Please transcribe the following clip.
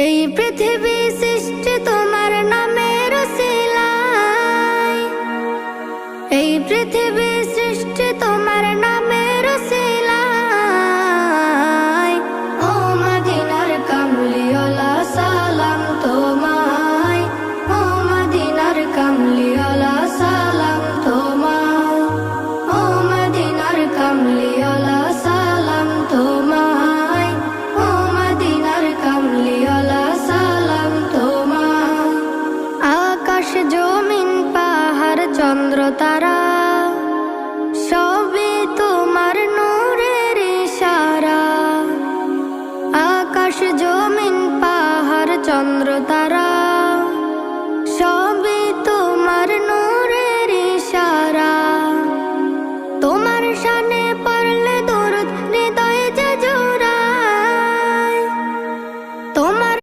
এই পৃথিবী সৃষ্টি তোমার নামের উসিলায়, এই পৃথিবী সৃষ্টি তোমার নামের উসিলায়। ও মদিনার কামলিওয়ালা সালাম তোমায়, ও মদিনার কামলিওয়ালা সালাম তোমায়, ও মদিনার কামলিওয়ালা সালাম তোমায়, ও মদিনার কামলিওয়ালা সালাম তোমায়। আকাশ জমিন পাহাড় চন্দ্র তারা সবই তোমার নূরের ইশারা। আকাশ জমিন পাহাড় চন্দ্র তারা